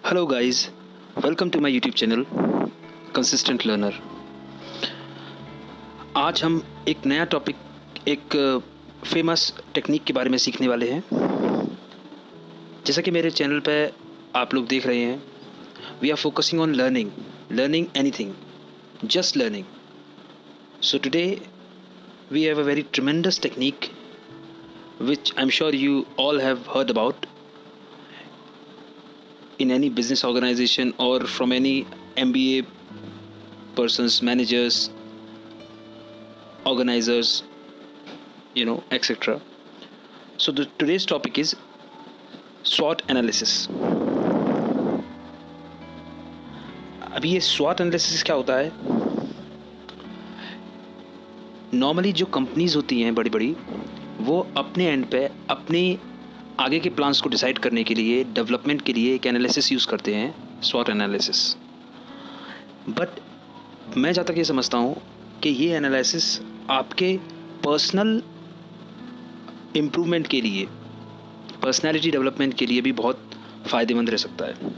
Hello guys, welcome to my YouTube channel consistent learner. आज हम एक नया टॉपिक, एक फेमस टेक्निक के बारे में सीखने वाले हैं। जैसा कि मेरे चैनल पे आप लोग देख रहे हैं, we are focusing on learning anything, just learning. So today we have a very tremendous technique which I'm sure you all have heard about in any business organization or from any MBA persons, managers, organizers, etc. So today's topic is SWOT analysis. अभी ये SWOT analysis क्या होता है? Normally जो companies होती हैं बड़ी बड़ी, वो अपने एंड पे अपने आगे के प्लान्स को डिसाइड करने के लिए, डेवलपमेंट के लिए एक एनालिसिस यूज़ करते हैं, SWOT एनालिसिस। बट मैं जहाँ तक ये समझता हूँ कि ये एनालिसिस आपके पर्सनल इम्प्रूवमेंट के लिए, पर्सनैलिटी डेवलपमेंट के लिए भी बहुत फ़ायदेमंद रह सकता है।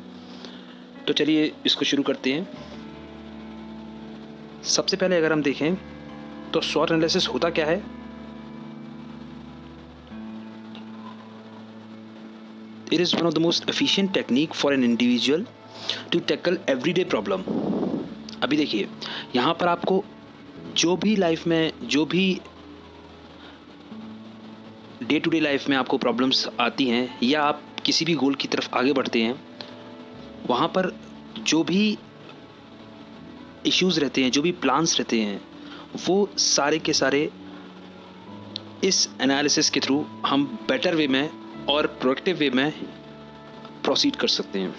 तो चलिए इसको शुरू करते हैं। सबसे पहले अगर हम देखें तो SWOT एनालिसिस होता क्या है? It is one of the most efficient technique for an individual to tackle everyday problem. अभी देखिए, यहाँ पर आपको जो भी लाइफ में, जो भी डे टू डे लाइफ में आपको प्रॉब्लम्स आती हैं या आप किसी भी गोल की तरफ आगे बढ़ते हैं, वहाँ पर जो भी इश्यूज़ रहते हैं, जो भी प्लान्स रहते हैं, वो सारे के सारे इस एनालिसिस के थ्रू हम बेटर वे में और प्रोडक्टिव वे में प्रोसीड कर सकते हैं।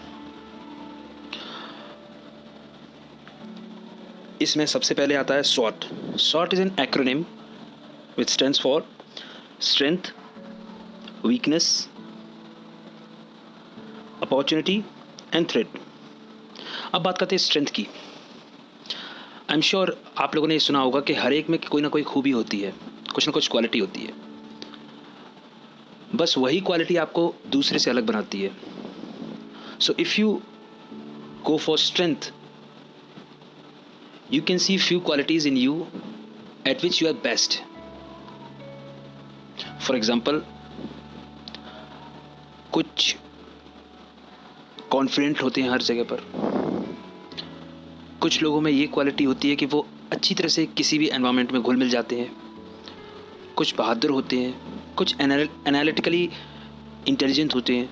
इसमें सबसे पहले आता है SWOT। SWOT is an acronym which stands for strength, weakness, opportunity and threat. अब बात करते हैं स्ट्रेंथ की। आई एम श्योर आप लोगों ने ये सुना होगा कि हर एक में कोई ना कोई खूबी होती है, कुछ ना कुछ क्वालिटी होती है। बस वही क्वालिटी आपको दूसरे से अलग बनाती है। So if you go for strength, you can see few qualities in you at which you are best. For example, कुछ कॉन्फिडेंट होते हैं हर जगह पर। कुछ लोगों में ये क्वालिटी होती है कि वो अच्छी तरह से किसी भी एनवायरनमेंट में घुल मिल जाते हैं। कुछ बहादुर होते हैं, कुछ एनालिटिकली इंटेलिजेंट होते हैं।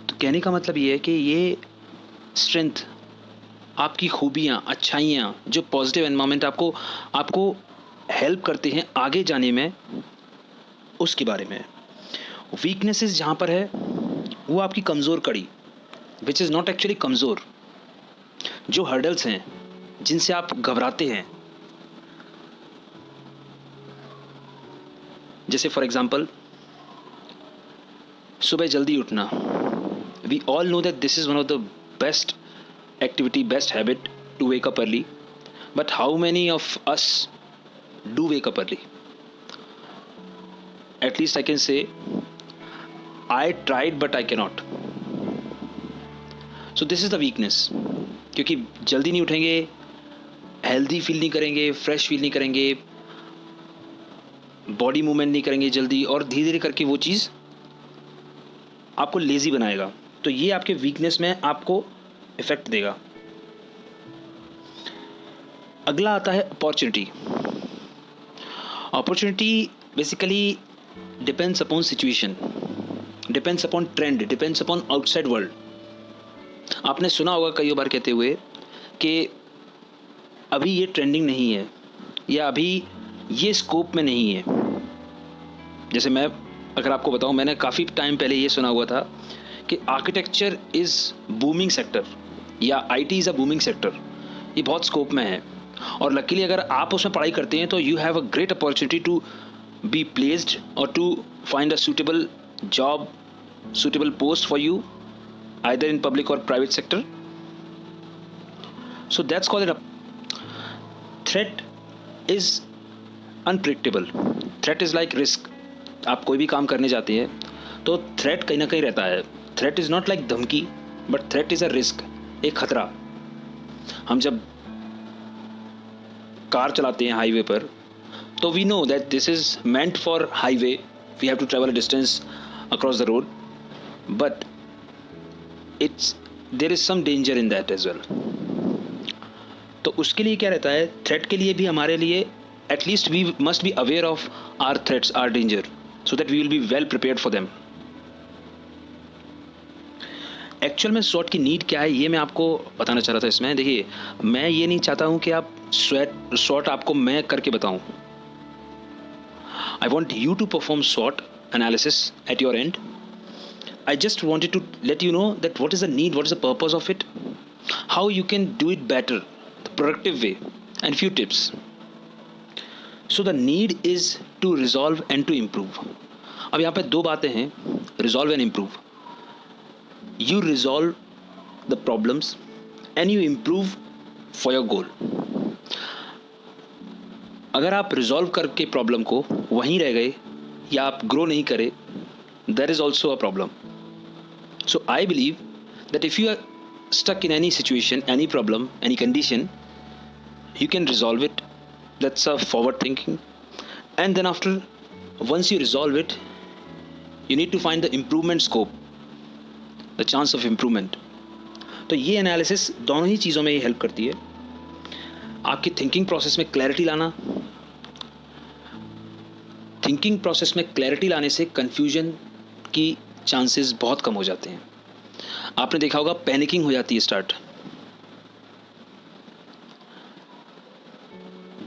तो कहने का मतलब ये है कि ये स्ट्रेंथ, आपकी खूबियाँ, अच्छाइयाँ, जो पॉजिटिव एनवायरनमेंट आपको हेल्प करते हैं आगे जाने में, उसके बारे में। वीकनेसेस जहाँ पर है वो आपकी कमज़ोर कड़ी, विच इज़ नॉट एक्चुअली कमज़ोर, जो हर्डल्स हैं जिनसे आप घबराते हैं। जैसे फॉर एग्जाम्पल, सुबह जल्दी उठना। We all know that this is one of the best activity, best habit to wake up early, but how many of us do wake up early? At least I can say I tried but I can not. So this is the weakness, क्योंकि जल्दी नहीं उठेंगे, healthy feel नहीं करेंगे, fresh feel नहीं करेंगे, body movement नहीं करेंगे जल्दी, और धीरे धीरे करके वो चीज़ आपको लेज़ी बनाएगा। तो ये आपके वीकनेस में आपको इफेक्ट देगा। अगला आता है opportunity. Opportunity basically depends upon situation, depends upon trend, depends upon outside world. आपने सुना होगा कई बार कहते हुए कि अभी ये ट्रेंडिंग नहीं है, या अभी ये स्कोप में नहीं है। जैसे मैं अगर आपको बताऊं, मैंने काफ़ी टाइम पहले ये सुना हुआ था कि आर्किटेक्चर इज़ बूमिंग सेक्टर, या IT is a booming sector. ये बहुत स्कोप में है, और लकीली अगर आप उसमें पढ़ाई करते हैं तो you have a great opportunity to be placed और to find a suitable job, suitable post for you, either in public or private sector. So that's called it a threat is unpredictable. Threat is like risk. आप कोई भी काम करने जाते हैं तो threat कहीं ना कहीं रहता है। थ्रेट इज़ नॉट लाइक धमकी, but threat is a risk, एक खतरा। हम जब कार चलाते हैं हाईवे पर, तो we know that this is meant for highway, we have to travel a distance across the road, but it's there is some danger in that as well. तो उसके लिए क्या रहता है, थ्रेट के लिए भी हमारे लिए at least we must be aware of our threats, our danger, so that we will be well prepared for them. Actual में स्वॉट की नीड क्या है, ये मैं आपको बताना चाह रहा था इसमें। देखिए, मैं ये नहीं चाहता हूँ कि आप स्वॉट आपको मैं करके बताऊँ। I want you to perform स्वॉट analysis at your end. I just wanted to let you know that what is the need, what is the purpose of it, how you can do it better, the productive way, and few tips. So the need is to resolve and to improve. अब यहाँ पे दो बातें हैं, resolve and improve. You resolve the problems and you improve for your goal. अगर आप resolve करके problem को वहीं रह गए या आप grow नहीं करे, there is also a problem. So I believe that if you are stuck in any situation, any problem, any condition, you can resolve it. That's a forward thinking. And then after, once you resolve it, you need to find the improvement scope, the chance of improvement. तो ये analysis दोनों ही चीज़ों में ये help करती है। आपकी thinking process में क्लैरिटी लाना, थिंकिंग प्रोसेस में क्लैरिटी लाने से कन्फ्यूजन की चांसेस बहुत कम हो जाते हैं। आपने देखा होगा पैनिकिंग हो जाती है स्टार्ट।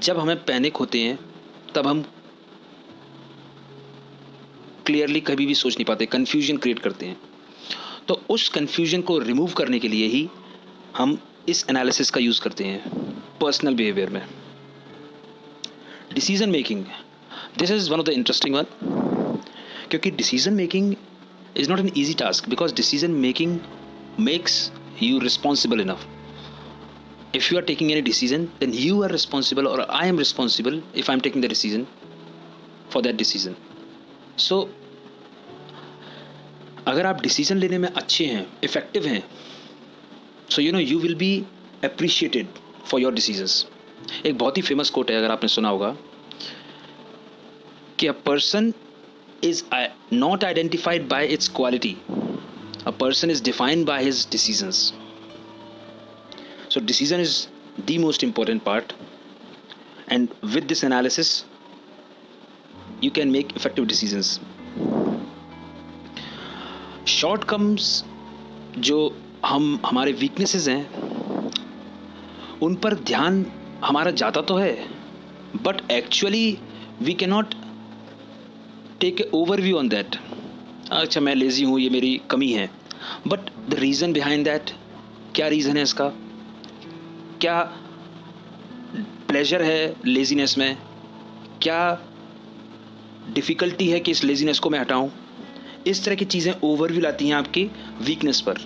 जब हमें पैनिक होते हैं तब हम क्लियरली कभी भी सोच नहीं पाते, कन्फ्यूजन क्रिएट करते हैं। तो उस कन्फ्यूजन को रिमूव करने के लिए ही हम इस एनालिसिस का यूज़ करते हैं पर्सनल बिहेवियर में। Decision making, this is one of the interesting one, क्योंकि decision making is not an easy task because decision making makes you responsible enough. If you are taking any decision, then you are responsible, or I am responsible if I am taking the decision for that decision. So अगर आप decision लेने में अच्छे हैं, effective हैं, so you know you will be appreciated for your decisions. एक बहुत ही famous quote है, अगर आपने सुना होगा, कि a person is not identified by its quality. A person is defined by his decisions. So decision is the most important part, and with this analysis you can make effective decisions. Shortcomings जो हमारे weaknesses हैं, उन पर ध्यान हमारा जाता तो है, but actually we cannot take a overview on that. अच्छा, मैं लेज़ी हूँ, ये मेरी कमी है, but the reason behind that, क्या रीज़न है इसका, क्या प्लेजर है लेज़ीनेस में, क्या डिफ़िकल्टी है कि इस लेज़ीनेस को मैं हटाऊँ। इस तरह की चीज़ें ओवरव्यू लाती हैं आपकी वीकनेस पर।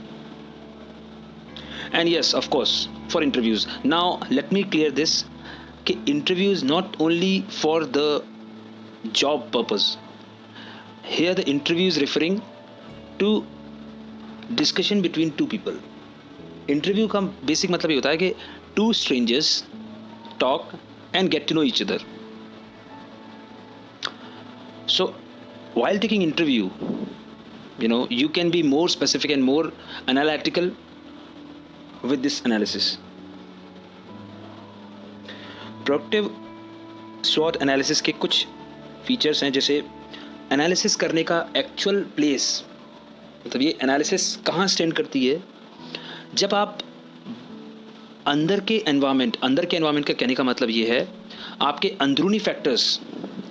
And yes, of course, for interviews. Now let me clear this कि interview is not only for the job purpose. Here the interview is referring to discussion between two people. Interview का basic मतलब ये होता है कि two strangers talk and get to know each other. So while taking interview, you know, you can be more specific and more analytical with this analysis. Productive SWOT analysis के कुछ features हैं, जैसे analysis करने का actual place, मतलब ये analysis कहाँ stand करती है, जब आप अंदर के एनवायरनमेंट का कहने का मतलब ये है आपके अंदरूनी factors,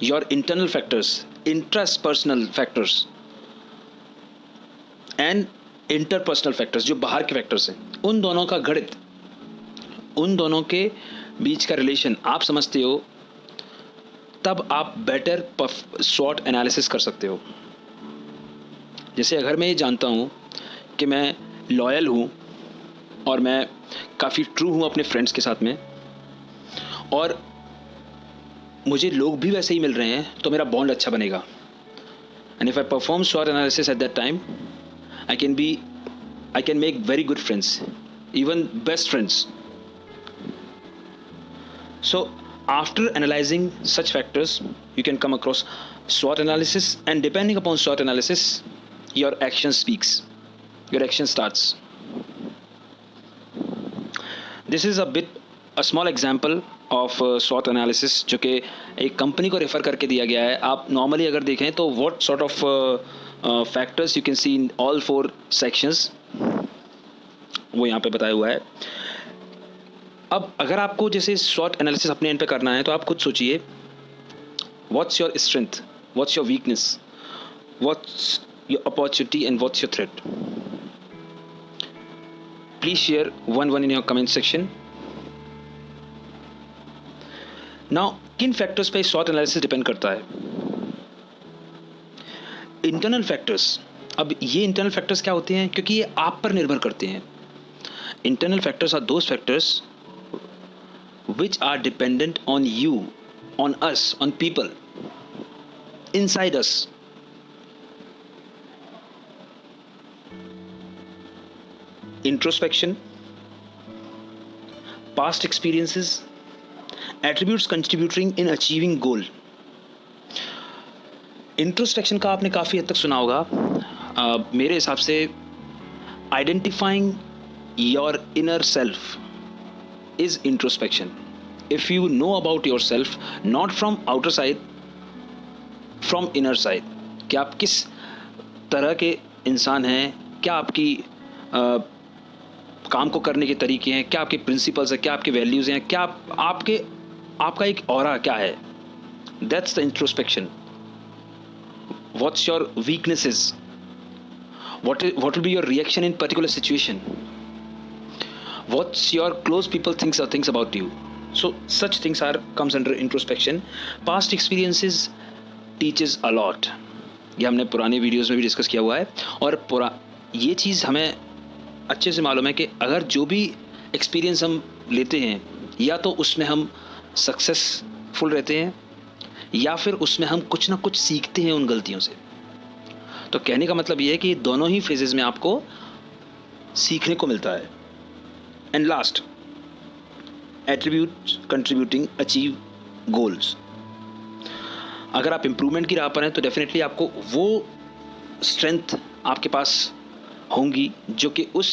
your internal factors, intrapersonal factors and interpersonal factors, जो बाहर के फैक्टर्स हैं, उन दोनों का गणित, उन दोनों के बीच का रिलेशन आप समझते हो, तब आप बेटर स्वॉट एनालिसिस कर सकते हो। जैसे अगर मैं ये जानता हूँ कि मैं लॉयल हूँ और मैं काफ़ी ट्रू हूँ अपने फ्रेंड्स के साथ में, और मुझे लोग भी वैसे ही मिल रहे हैं, तो मेरा बॉन्ड अच्छा बनेगा। एंड इफ आई परफॉर्म स्वॉट analysis at that time, I can make very good friends, even best friends. So after analyzing such factors, you can come across SWOT analysis, and depending upon SWOT analysis, your action speaks, your action starts. This is a small example of SWOT analysis जो कि एक company को refer करके दिया गया है. आप normally अगर देखें तो what sort of factors you can see in all 4 sections, वो यहाँ पे बताया हुआ है. अब अगर आपको जैसे SWOT एनालिसिस अपने एंड पे करना है तो आप खुद सोचिए, what's your strength, what's your weakness, what's your opportunity and what's your threat. Please share one in your comment section. Now किन फैक्टर्स पे SWOT एनालिसिस डिपेंड करता है? Internal factors. अब ये इंटरनल फैक्टर्स क्या होते हैं, क्योंकि ये आप पर निर्भर करते हैं. Internal factors are those factors which are dependent on you, on us, on people inside us. Introspection, past experiences, attributes contributing in achieving goal. Introspection का आपने काफ़ी हद तक सुना होगा. मेरे हिसाब से identifying your inner self is introspection. If you know about yourself, not from outer side, from inner side, कि आप किस तरह के इंसान हैं, क्या आपकी काम को करने के तरीके हैं, क्या आपके प्रिंसिपल्स हैं, क्या आपके वैल्यूज़ हैं, क्या आपका एक ऑरा क्या है. That's the introspection. What's your weaknesses? What will be your reaction in particular situation? What's your close people thinks about you? So such things comes under introspection. Past experiences teaches a lot. ये हमने पुराने videos में भी discuss किया हुआ है, और ये चीज़ हमें अच्छे से मालूम है कि अगर जो भी एक्सपीरियंस हम लेते हैं, या तो उसमें हम सक्सेसफुल रहते हैं, या फिर उसमें हम कुछ ना कुछ सीखते हैं उन गलतियों से. तो कहने का मतलब ये है कि दोनों ही फेजेस में आपको सीखने को मिलता है. And last, attributes contributing achieve goals. अगर आप इम्प्रूवमेंट की राह पर हैं तो डेफिनेटली आपको वो स्ट्रेंथ आपके पास होंगी जो कि उस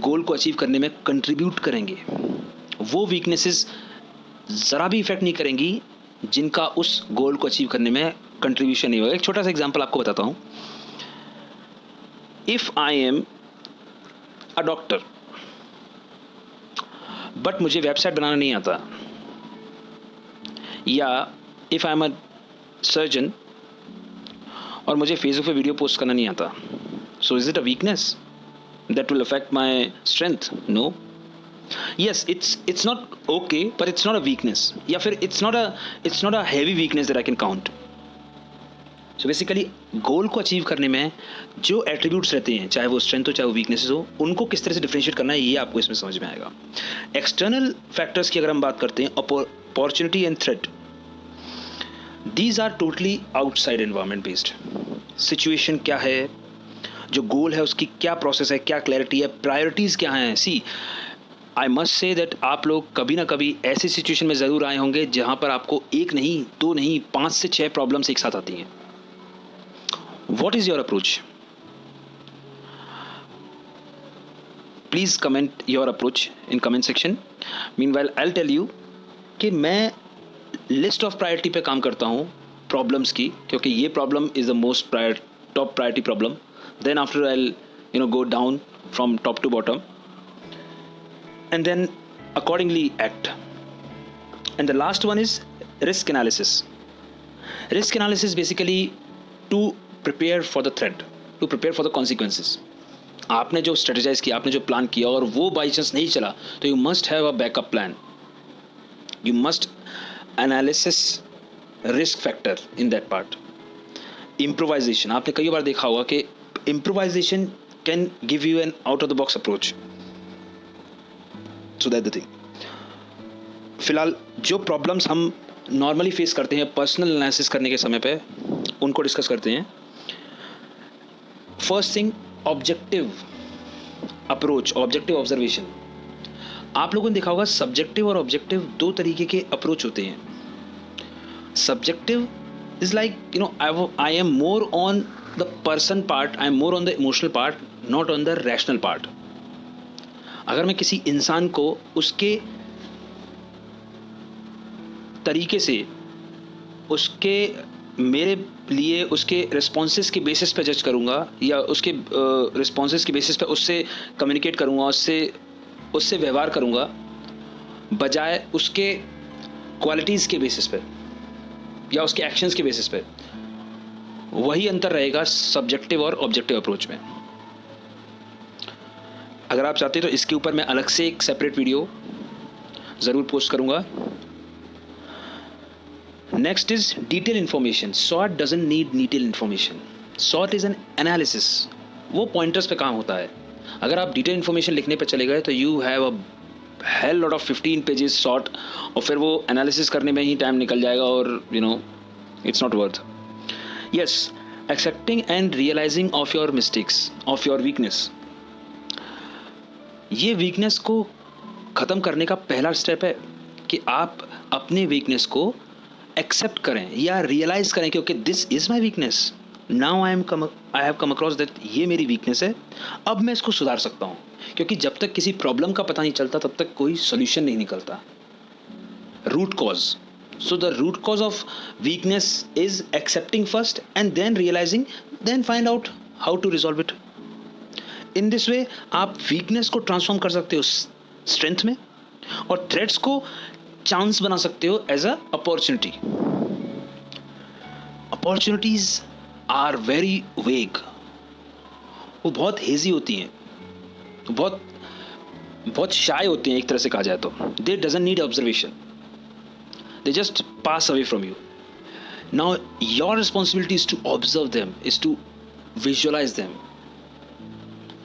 गोल को अचीव करने में कंट्रीब्यूट करेंगे. वो वीकनेसेस ज़रा भी इफेक्ट नहीं करेंगी जिनका उस गोल को अचीव करने में कंट्रीब्यूशन नहीं होगा. एक छोटा सा एग्जांपल आपको बताता हूँ. If I am a doctor but मुझे वेबसाइट बनाना नहीं आता, या if I am a surgeon और मुझे फेसबुक पे वीडियो पोस्ट करना नहीं आता, so is it a weakness that will affect my strength? No. Yes, it's not okay, but it's not a weakness, या फिर it's not a heavy weakness that I can count. So basically goal को achieve करने में जो attributes रहते हैं, चाहे वो स्ट्रेंथ हो चाहे वो वीकनेसेस हो, उनको किस तरह से डिफरेंशिएट करना है, ये आपको इसमें समझ में आएगा. एक्सटर्नल फैक्टर्स की अगर हम बात करते हैं, opportunity and threat, these are totally outside environment based. Situation क्या है, जो गोल है उसकी क्या प्रोसेस है, क्या क्लैरिटी है, प्रायोरिटीज़ क्या हैं. सी, आई मस्ट से दैट आप लोग कभी ना कभी ऐसी सिचुएशन में ज़रूर आए होंगे जहाँ पर आपको एक नहीं, दो नहीं, 5 से 6 प्रॉब्लम्स एक साथ आती हैं. What is your approach? Please comment your approach in comment section. Meanwhile, I'll tell you कि मैं लिस्ट ऑफ प्रायोरिटी पे काम करता हूँ प्रॉब्लम्स की, क्योंकि ये problem is the most top priority problem. Then after I'll go down from top to bottom and then accordingly act. And the last one is risk analysis. Risk analysis basically to prepare for the threat, to prepare for the consequences. आपने जो strategise किया, आपने जो plan किया और वो by chance नहीं चला, तो you must have a backup plan. You must analysis risk factor in that part. Improvisation, आपने कई बार देखा होगा कि improvisation can give you an out of the box approach. So that the thing. फिलहाल जो प्रॉब्लम्स हम नॉर्मली फेस करते हैं पर्सनल एनालिसिस करने के समय पे, उनको डिस्कस करते हैं. First thing, objective approach, objective observation. आप लोगों ने देखा होगा सब्जेक्टिव और ऑब्जेक्टिव दो तरीके के अप्रोच होते हैं। Subjective is like I am more on the person part, I am more on the emotional part, not on the rational part. अगर मैं किसी इंसान को उसके तरीके से, उसके मेरे लिए उसके रिस्पॉन्सेस के बेसिस पे जज करूँगा, या उसके रिस्पॉन्सेस के बेसिस पे उससे कम्युनिकेट करूँगा, उससे व्यवहार करूँगा, बजाय उसके क्वालिटीज़ के बेसिस पे या उसके एक्शंस के बेसिस पे। वही अंतर रहेगा सब्जेक्टिव और ऑब्जेक्टिव अप्रोच में। अगर आप चाहते हैं तो इसके ऊपर मैं अलग से एक सेपरेट वीडियो ज़रूर पोस्ट करूँगा। Next is detail information. Sort doesn't need detail information. Sort is an analysis. वो पॉइंटर्स पे काम होता है। अगर आप डिटेल इन्फॉर्मेशन लिखने पे चले गए तो you have a hell lot of 15 pages sort, और फिर वो एनालिसिस करने में ही टाइम निकल जाएगा, और it's not worth. Yes, accepting and realising of your mistakes, of your weakness. ये वीकनेस को ख़त्म करने का पहला स्टेप है कि आप अपने वीकनेस को एक्सेप्ट करें या रियलाइज़ करें कि okay this is my weakness, now I have come across that, ये मेरी वीकनेस है, अब मैं इसको सुधार सकता हूँ। क्योंकि जब तक किसी प्रॉब्लम का पता नहीं चलता तब तक कोई सोल्यूशन नहीं निकलता। Root cause, so the root cause of weakness is accepting first and then realising, then find out how to resolve it. In this way आप वीकनेस को ट्रांसफॉर्म कर सकते हो स्ट्रेंथ में, और थ्रेट्स को चांस बना सकते हो as a opportunity. Opportunities are very vague, वो बहुत हेजी होती हैं, बहुत शाय होती हैं एक तरह से कहा जाए तो। They doesn't need observation, they just pass away from you. Now your responsibility is to observe them, is to visualise them.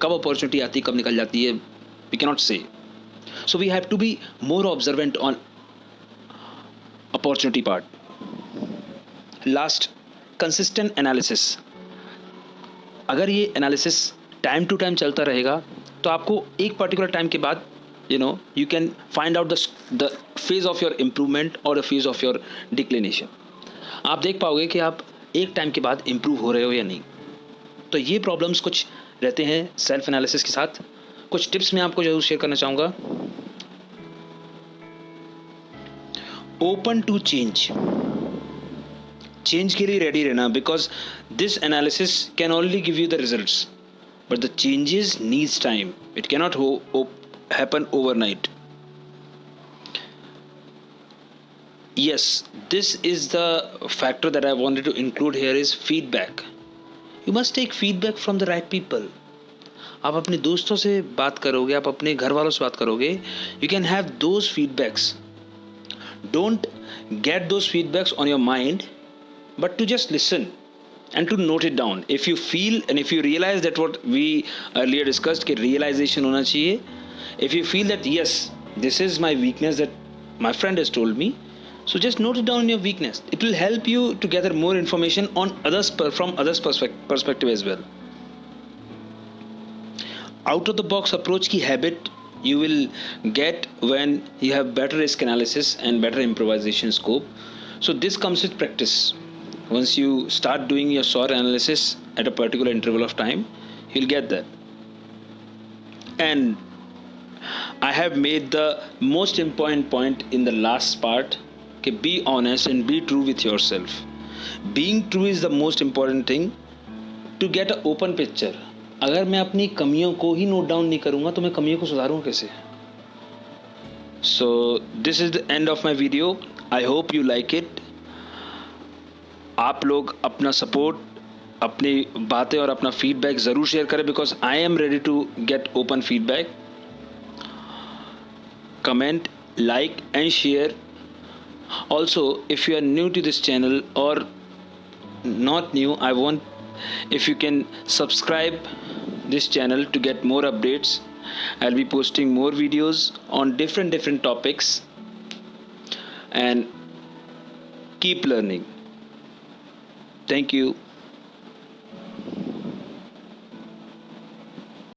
कब अपॉर्चुनिटी आती है, कब निकल जाती है, we cannot say. So we have to be more observant on opportunity part. Last, consistent analysis. अगर ये analysis time to time चलता रहेगा तो आपको एक पर्टिकुलर टाइम के बाद you can find out the phase of your improvement और the phase of your declination. आप देख पाओगे कि आप एक टाइम के बाद इम्प्रूव हो रहे हो या नहीं। तो ये प्रॉब्लम्स कुछ रहते हैं सेल्फ एनालिसिस के साथ। कुछ टिप्स मैं आपको जरूर शेयर करना चाहूँगा। ओपन टू चेंज, चेंज के लिए रेडी रहना, because this analysis can only give you the results, but the changes needs time, it cannot happen overnight. Yes, this is the factor that I wanted to include here is feedback. You must take feedback from the right people. आप अपने दोस्तों से बात करोगे, आप अपने घर वालों से बात करोगे, you can have those feedbacks. Don't get those feedbacks on your mind, but to just listen and to note it down. If you feel and if you realize that what we earlier discussed, कि realization होना चाहिए. If you feel that yes, this is my weakness that my friend has told me, so just note it down in your weakness. It will help you to gather more information on from others' perspective as well. Out of the box approach की habit you will get when you have better risk analysis and better improvisation scope. So this comes with practice. Once you start doing your SWOT analysis at a particular interval of time, you'll get that. And I have made the most important point in the last part, कि be honest and be true with yourself. Being true is the most important thing to get an open picture. अगर मैं अपनी कमियों को ही note down नहीं करूँगा तो मैं कमियों को सुधारूँगा कैसे? So this is the end of my video. I hope you like it. आप लोग अपना सपोर्ट, अपनी बातें और अपना फीडबैक ज़रूर शेयर करें, because I am ready to get open feedback. Comment, like and share. Also, if you are new to this channel or not new, I want if you can subscribe this channel to get more updates. I'll be posting more videos on different topics, and keep learning. Thank you.